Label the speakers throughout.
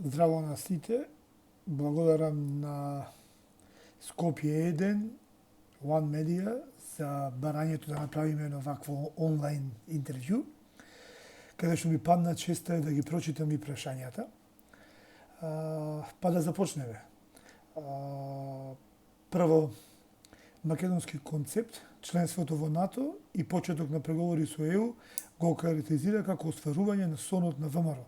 Speaker 1: Здраво на сите. Благодарам на Скопје 1, One Media за барањето да направиме едно вакво онлайн интервју, каде што ми падна честа да ги прочитам и прашањата. Па да започнеме. Прво, македонски концепт, членството во НАТО и почеток на преговори со ЕУ го карактеризира како остварување на сонот на ВМРО.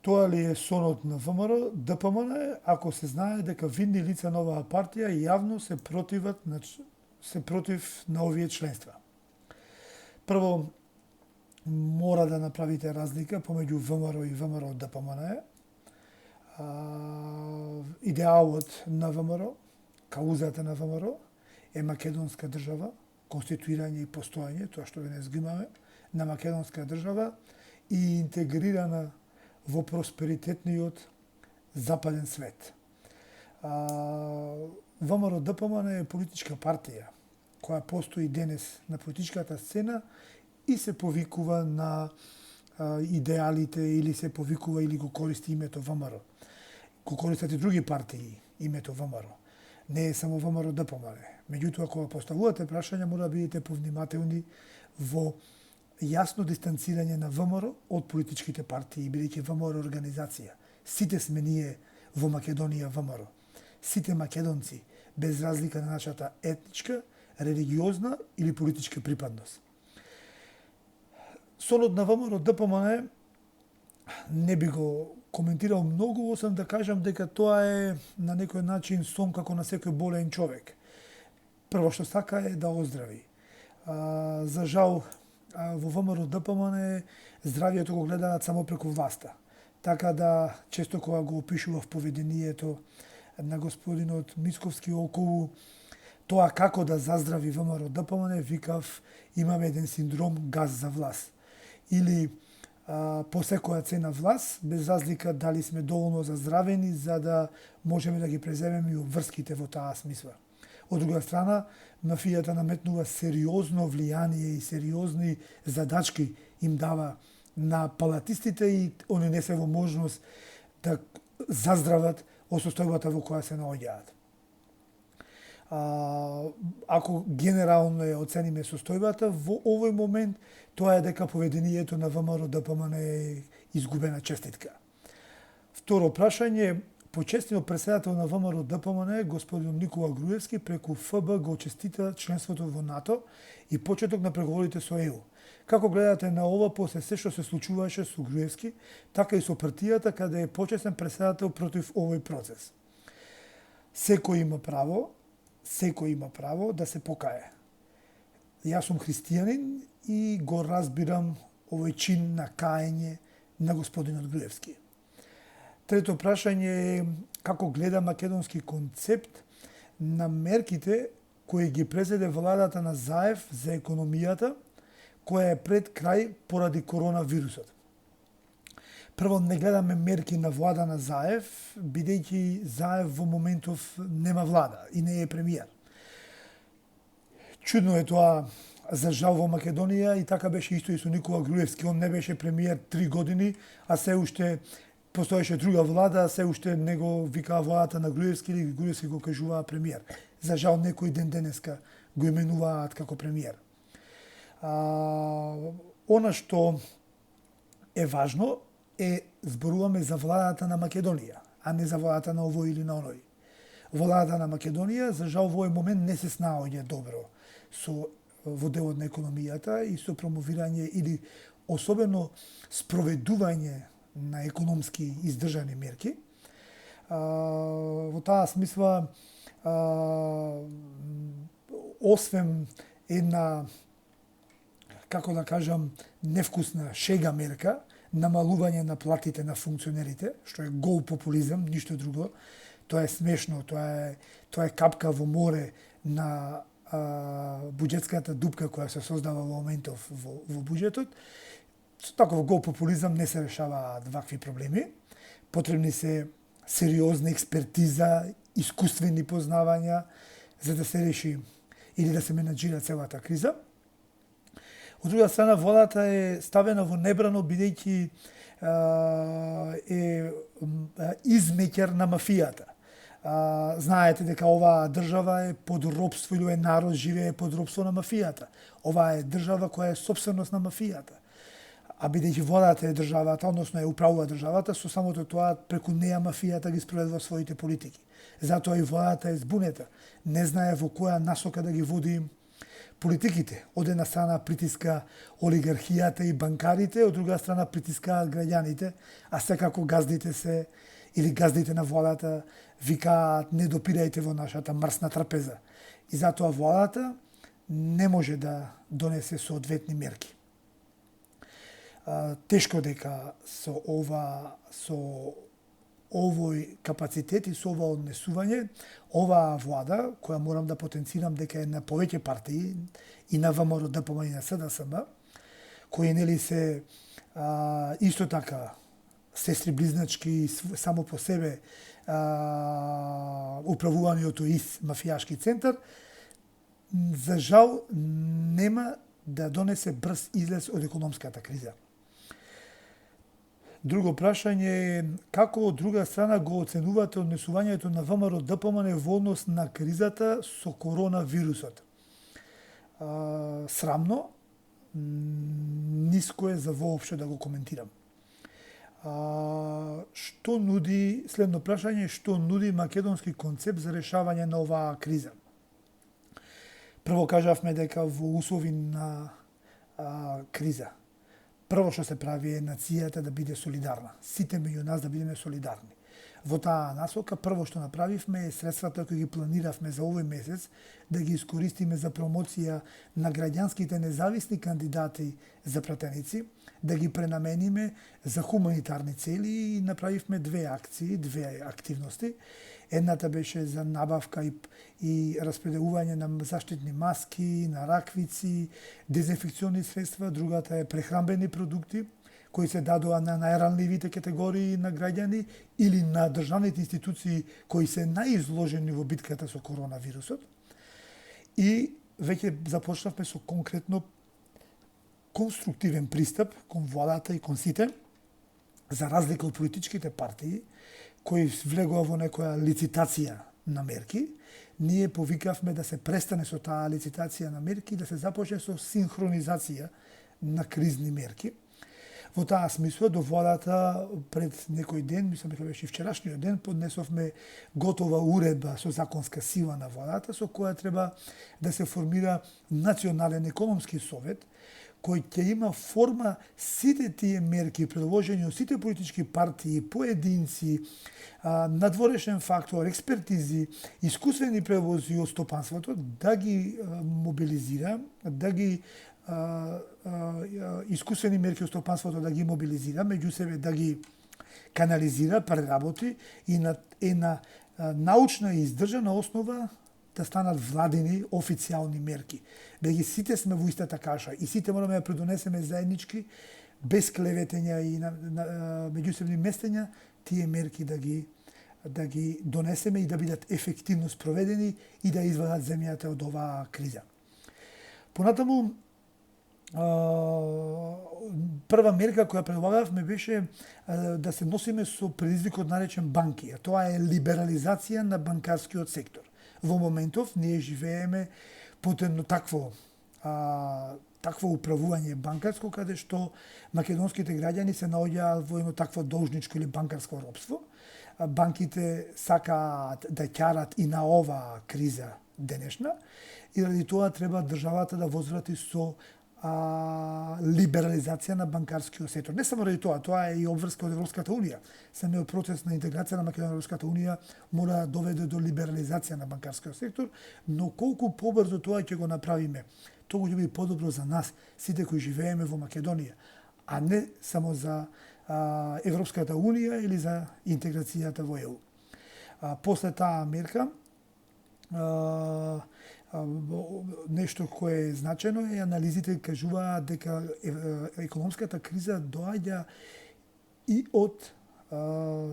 Speaker 1: Тоа ли е сонот на ВМРО, ДПМН, ако се знае дека видни лица на оваа партија јавно се против на овие членства? Прво, мора да направите разлика помеѓу ВМРО и ВМРО ДПМН. Идеалот на ВМРО, каузата на ВМРО е македонска држава, конституирање и постојање, тоа што денес го имаме, на македонска држава и интегрирана во просперитетниот западен свет. ВМРО ДПМН е политичка партија која постои денес на политичката сцена и се повикува на идеалите или се повикува или го користи името ВМРО. Го користат и други партии името ВМРО. Не е само ВМРО ДПМН. Меѓутоа, кога поставувате прашања, мора да бидете повнимателни во јасно дистанцирање на ВМРО од политичките партии, бидејќи ВМРО е организација. Сите сме ние во Македонија ВМРО. Сите македонци, без разлика на нашата етничка, религиозна или политичка припадност. Сонот на ВМРО ДПМН не би го коментирал многу, освен да кажам дека тоа е на некој начин сон како на секој болен човек. Прво што сака е да оздрави. За жал, во ВМРО ДПМН здравието го гледаат само преку власта. Така да, често кога го опишував поведението на господинот Мицковски околу тоа како да заздрави ВМРО ДПМН, викав, имаме еден синдром газ за власт. Или по секоја цена власт, без разлика дали сме доволно заздравени за да можеме да ги преземеме и обврските во таа смисла. Од друга страна, мафијата наметнува сериозно влијание и сериозни задачки им дава на палатистите и они не се во можност да заздрават од состојбата во која се наоѓаат. Ако генерално ја оцениме состојбата, во овој момент тоа е дека поведението на ВМРО ДПМН е изгубена честитка. Второ прашање, почестиот претседател на ВМРО ДПМН, господин Никола Груевски, преку ФБ го честита членството во НАТО и почеток на преговорите со ЕУ. Како гледате на ова после се што се случуваше со Груевски, така и со партијата каде е почестен претседател против овој процес? Секој има право да се покае. Јас сум христијанин и го разбирам овој чин на каење на господинот Груевски. Трето прашање е како гледа македонски концепт на мерките кои ги презеде владата на Заев за економијата, која е пред крај поради коронавирусот. Прво, не гледаме мерки на влада на Заев, бидејќи Заев во моментов нема влада и не е премиер. Чудно е тоа за жал во Македонија и така беше исто и со Никола Груевски. Он не беше премиер 3 години, а се уште постоеше друга влада, а се уште него викаа владата на Груевски или Груевски го кажуваа премиер. За жал некој ден денеска го именуваат како премиер. Она што е важно е зборуваме за владата на Македонија, а не за владата на овој или на оној. Владата на Македонија, за жал, во овој момент не се снаоѓа добро во делот на економијата и со промовирање или особено спроведување на економски издржани мерки. Во таа смисла, освен една, како да кажам, невкусна шега мерка, намалување на платите на функционерите, што е гол популизам, ништо друго. Тоа е смешно, тоа е капка во море на буџетската дупка која се создава во моментов во буџетот. Со таков гол популизам не се решаваат вакви проблеми. Потребни се сериозна експертиза, искуствени познавања за да се реши или да се менаџира целата криза. Од друга страна, владата е ставена во небрано, бидејќи измеќер на мафијата. Знаете дека оваа држава е под робство или народ живее под робство на мафијата. Ова е држава која е собственост на мафијата. А бидејќи водата е државата, односно е управува државата, со самото тоа преку неја мафијата ги спроведува своите политики. Затоа и водата е збунета. Не знае во која насока да ги води политиките. Од една страна притиска олигархијата и банкарите, од друга страна притискаат граѓаните, а секако газдите се или газдите на владата викаат не допирајте во нашата мрсна трпеза. И затоа владата не може да донесе соодветни мерки. Тешко дека со овој капацитет и со ова однесување, оваа влада, која морам да потенцирам дека е на повеќе партии, и на ВМРО, ДПМН и на СДСМ, кои нели се исто така сестри близначки само по себе управувани од ИС мафијашки центар, за жал нема да донесе брз излез од економската криза. Друго прашање е како од друга страна го оценувате однесувањето на ВМРО ДПМН во однос на кризата со коронавирусот? Срамно, ниско е за воопшто да го коментирам. Што нуди, следно прашање, што нуди македонски концепт за решавање на оваа криза? Прво кажавме дека во услови на криза, прво што се прави е нацијата да биде солидарна. Сите меѓу нас да бидеме солидарни. Во таа насока, прво што направивме е средствата кои ги планиравме за овој месец да ги искористиме за промоција на граѓанските независни кандидати за пратеници, да ги пренамениме за хуманитарни цели и направивме две акции, две активности. Едната беше за набавка и распределување на заштитни маски, на раквици, дезинфекциони средства, другата е прехранбени продукти кои се дадоа на најранливите категории на граѓани или на државните институции кои се најизложени во битката со коронавирусот. И веќе започнавме со конкретно конструктивен пристап кон владата и кон сите, за разлика од политичките партии, кои влегува во некоја лицитација на мерки. Ние повикавме да се престане со таа лицитација на мерки и да се започне со синхронизација на кризни мерки. Во таа смисла до владата пред некој ден, мислам дека беше вчерашниот ден, поднесовме готова уредба со законска сила на владата, со која треба да се формира национален економски совет, кој ќе има форма сите тие мерки предложени од сите политички партии, поединци, надворешен фактор, експертизи, искусствени превози од стопанството, да ги мобилизира, да ги искусствени мерки од стопанството да ги мобилизира, меѓу себе да ги канализира, преработи и на научна и издржана основа да станат владини официјални мерки. Беги сите сме во истата каша и сите мораме да предонесеме заеднички, без клеветења и меѓусебни местења, тие мерки да ги донесеме и да бидат ефективно спроведени и да извадат земјата од оваа криза. Понатаму, прва мерка која предлагавме беше да се носиме со предизвикот наречен банки, а тоа е либерализација на банкарскиот сектор. Во моментов ние живееме под едно такво управување банкарско, каде што македонските граѓани се наоѓаат во едно такво должничко или банкарско робство. Банките сакаат да ќарат и на оваа криза денешна и ради тоа треба државата да возврати со либерализација на банкарскиот сектор. Не само ради тоа е и обврска од Европската унија. Самиот процес на интеграција на Македонија во Европската унија мора да доведе до либерализација на банкарскиот сектор, но колку побрзо тоа ќе го направиме, тоа ќе биде подобро за нас, сите кои живееме во Македонија, а не само за Европската унија или за интеграцијата во ЕУ. После таа мерка, нешто кое е значено е анализите кажуваат дека економската криза доаѓа и од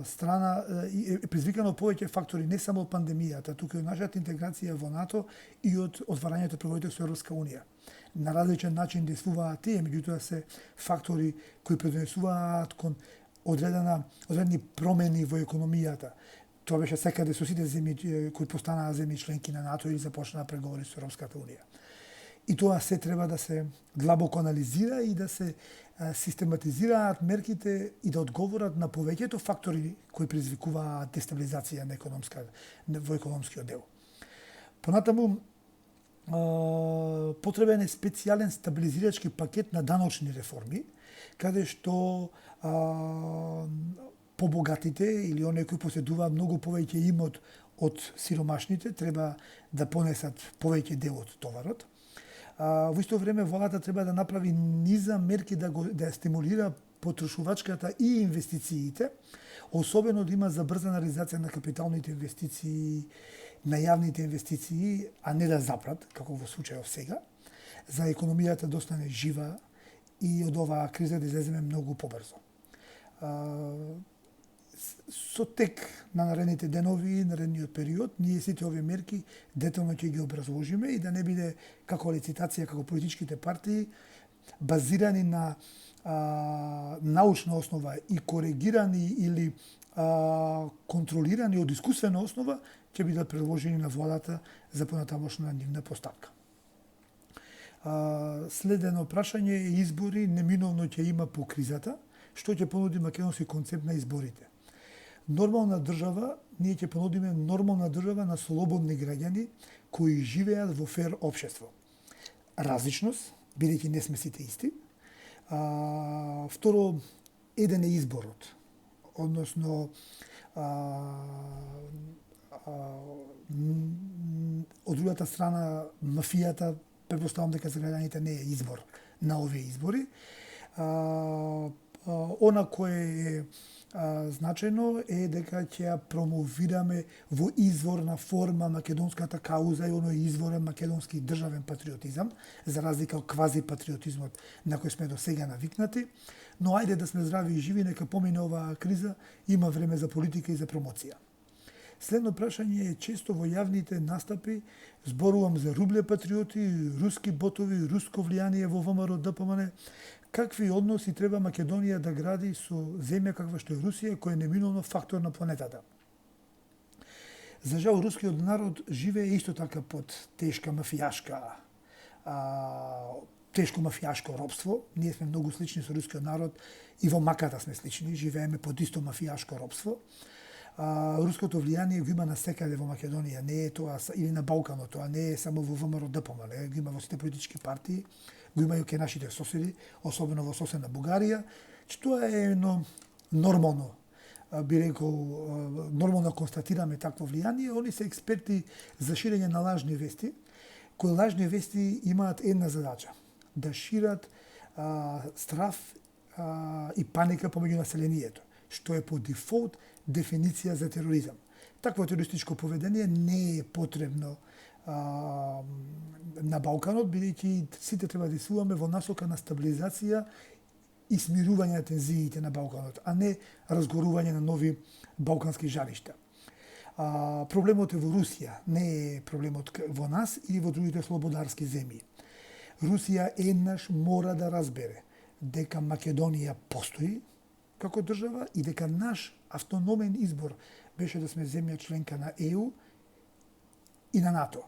Speaker 1: страна е предизвикано повеќе фактори, не само од пандемијата, туку и од нашата интеграција во НАТО и од отварањето преговорите со Европска унија. На различен начин действуваат тие, меѓутоа се фактори кои предонесуваат кон одредени промени во економијата. Тоа беше секаде со сите земји кои постанаа земји членки на НАТО или започнаа преговори со Европската унија. И тоа се треба да се длабоко анализира и да се систематизираат мерките и да одговорат на повеќето фактори кои предизвикуваат дестабилизација во економскиот дел. Понатаму, потребен е специјален стабилизирачки пакет на даночни реформи, каде што побогатите или оние кои поседуваат многу повеќе имот од сиромашните треба да понесат повеќе дел од товарот. Во исто време владата треба да направи низа мерки да ја стимулира потрошувачката и инвестициите, особено да има забрзана реализација на капиталните инвестиции, на јавните инвестиции, а не да запрат, како во случајов сега, за економијата да остане жива и од оваа криза да излеземе многу побрзо. Со тек на наредните денови и наредниот период, ние сите овие мерки детално ќе ги образложиме и да не биде како лицитација, како политичките партии, базирани на научна основа и коригирани или контролирани од искусствена основа, ќе бидат предложени на владата за понатамошна нивна поставка. Следено прашање е избори неминовно ќе има по кризата, што ќе понуди македонски концепт на изборите. Нормална држава, ние ќе понудиме нормална држава на слободни граѓани кои живеат во фер општество. Различност, бидејќи не сме сите исти. Второ, еден е изборот, односно од другата страна мафијата, претпоставам дека за граѓаните не е избор на овие избори. Она кое е значајно е дека ќе ја промовираме во изворна форма македонската кауза и оној изворен македонски државен патриотизам, за разлика од квази патриотизмот на кој сме до сега навикнати. Но ајде да сме здрави и живи, нека помине оваа криза, има време за политика и за промоција. Следно прашање е често во јавните настапи зборувам за рубле патриоти, руски ботови, руско влијание во ВМРО ДПМН. Какви односи треба Македонија да гради со земја каква што е Русија, која е неминовно фактор на планетата? За жал, рускиот народ живее исто така под тешко мафијашко робство. Ние сме многу слични со рускиот народ и во маката сме слични, живееме под исто мафијашко робство. Руското влијание го има насекаде во Македонија, не е тоа или на Балканот, тоа не е само во ВМРО ДПМН, го има во сите политички партии, го има и кај нашите соседи, особено во соседна Бугарија, че тоа е едно нормално, би рекол, нормално констатираме такво влијание. Они се експерти за ширење на лажни вести, кои лажни вести имаат една задача, да шират страф и паника помеѓу населението, што е по дефолт дефиниција за тероризам. Такво терористичко поведение не е потребно на Балканот, бидејќи сите треба да действуваме во насока на стабилизација и смирување на тензиите на Балканот, а не разгорување на нови балкански жаришта. Проблемот е во Русија, не е проблемот во нас или во другите слободарски земји. Русија еднаш мора да разбере дека Македонија постои како држава и дека наш автономен избор беше да сме земја членка на ЕУ и на НАТО.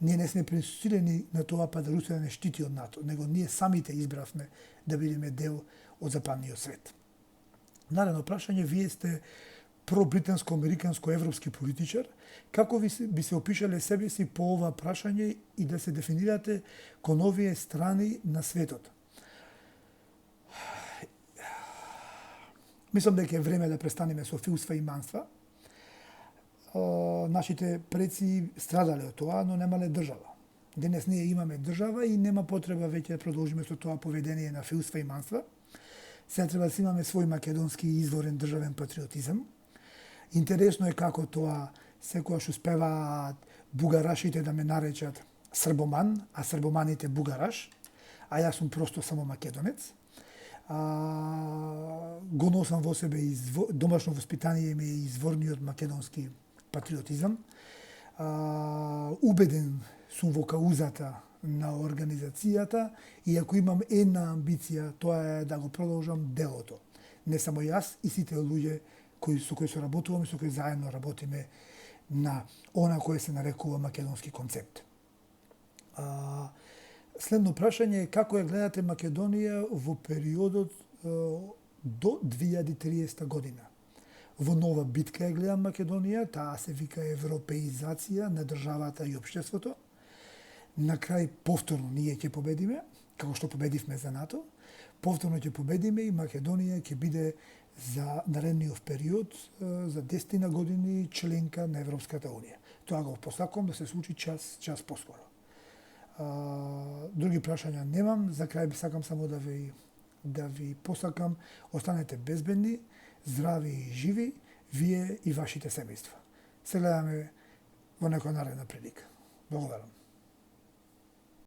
Speaker 1: Ние не сме присилени на тоа па да Русија не штити од НАТО, него ние самите избравме да бидеме дел од западниот свет. Наредно прашање, вие сте пробританско-американско-европски политичар, како би се опишале себе си по ова прашање и да се дефинирате кон овие страни на светот? Мислам дека е време да престанеме со филства и манства. Нашите предци страдале од тоа, но немале држава. Денес ние имаме држава и нема потреба веќе да продолжиме со тоа поведение на филства и манства. Сега треба да си имаме свој македонски изворен државен патриотизам. Интересно е како тоа секогаш успеваат бугарашите да ме наречат србоман, а србоманите бугараш, а јас сум просто само македонец. Го носам во себе домашно воспитание ми е изворниот македонски патриотизам. Убеден сум во каузата на организацијата и ако имам една амбиција, тоа е да го продолжам делото. не само јас, и сите луѓе со кои се работуваме, со кои заедно работиме на она кое се нарекува македонски концепт. Следно прашање е како ја гледате Македонија во периодот до 2030 година. Во нова битка ја гледам Македонија, таа се вика европеизација на државата и општеството. На крај повторно ние ќе победиме, како што победивме за НАТО, повторно ќе победиме и Македонија ќе биде за наредниот период, за 10 години членка на Европската Унија. Тоа го посакувам да се случи час поскоро. Други прашања немам, за крај би сакам само да ви посакам, останете безбедни, здрави и живи, вие и вашите семејства. Се гледаме во некоја наредна прилика. Благодарам.